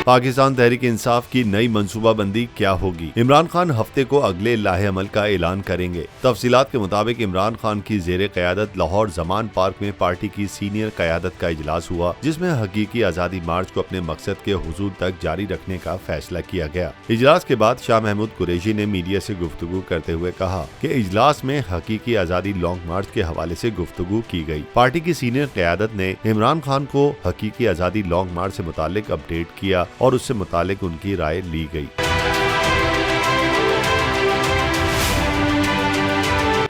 पाकिस्तान तहरीक इंसाफ की नई मंसूबाबंदी क्या होगी? इमरान खान हफ्ते को अगले लाहे अमल का ऐलान करेंगे। तफसीलात के मुताबिक इमरान खान की जेरे क़यादत लाहौर जमान पार्क में पार्टी की सीनियर क़यादत का इजलास हुआ, जिसमें हकीकी आज़ादी मार्च को अपने मकसद के हुसूल तक जारी रखने का फैसला किया गया। इजलास के बाद शाह महमूद कुरैशी ने मीडिया से गुफ्तगू करते हुए कहा कि इजलास में हकीकी आज़ादी लॉन्ग मार्च के हवाले से गुफ्तगू की गई। पार्टी की सीनियर क़यादत ने इमरान खान को हकीकी आज़ादी लॉन्ग मार्च से मुतालिक अपडेट किया और उससे मुतालिक उनकी राय ली गई।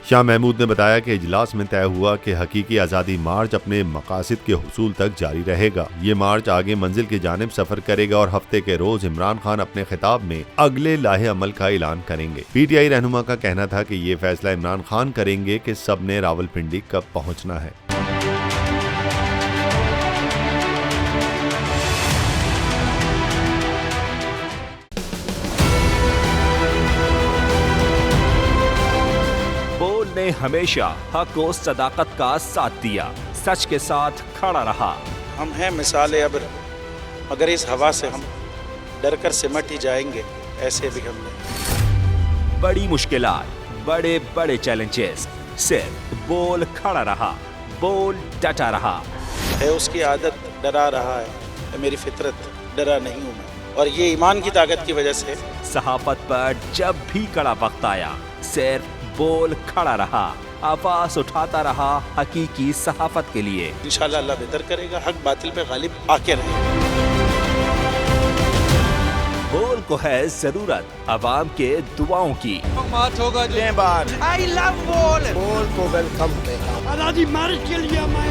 शाह महमूद ने बताया कि इजलास में तय हुआ कि हकीकी आज़ादी मार्च अपने मकासद के हुसूल तक जारी रहेगा। ये मार्च आगे मंजिल की जानिब सफर करेगा और हफ्ते के रोज इमरान खान अपने खिताब में अगले लाहे अमल का ऐलान करेंगे। PTI रहनुमा का कहना था कि ये फैसला इमरान खान करेंगे कि सबने रावलपिंडी कब पहुँचना है। ने हमेशा हक और सदाकत का साथ दिया, सच के साथ खड़ा रहा। हम हैं मिसाल अब्र, मगर इस हवा से हम डर कर सिमट ही जाएंगे, ऐसे भी हमने। बड़ी मुश्किलात, बड़े बड़े चैलेंजेस, सिर्फ बोल खड़ा रहा, बोल डटा रहा। है उसकी आदत डरा रहा है, मेरी फितरत डरा नहीं हूँ मैं, और ये ईमान की ताकत की वजह से। सहाफत पर जब भी कड़ा वक्त आया, सिर्फ बोल खड़ा रहा, आवाज उठाता रहा हकीकी सहाफत के लिए। इंशाअल्लाह अल्लाह बेहतर करेगा, हक बातिल पे गालिब आके रहेगा। बोल को है जरूरत अवाम के दुआओं की। मार्च होगा आई लव बोल। बोल को वेलकम आज़ादी मार्च के लिए मैं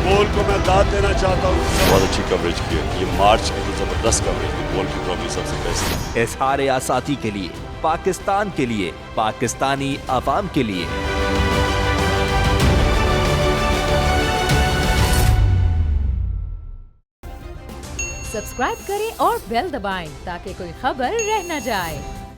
बोल को मैं दाद देना चाहता हूँ। बहुत अच्छी कवरेज की है, ये मार्च की तो जबरदस्त कवरेज थी, बोल की प्रॉब्लम सबसे बेस्ट। इज़हार आज़ादी के लिए, पाकिस्तान के लिए, पाकिस्तानी अवाम के लिए। सब्सक्राइब करें और बेल दबाएं ताकि कोई खबर रह न जाए।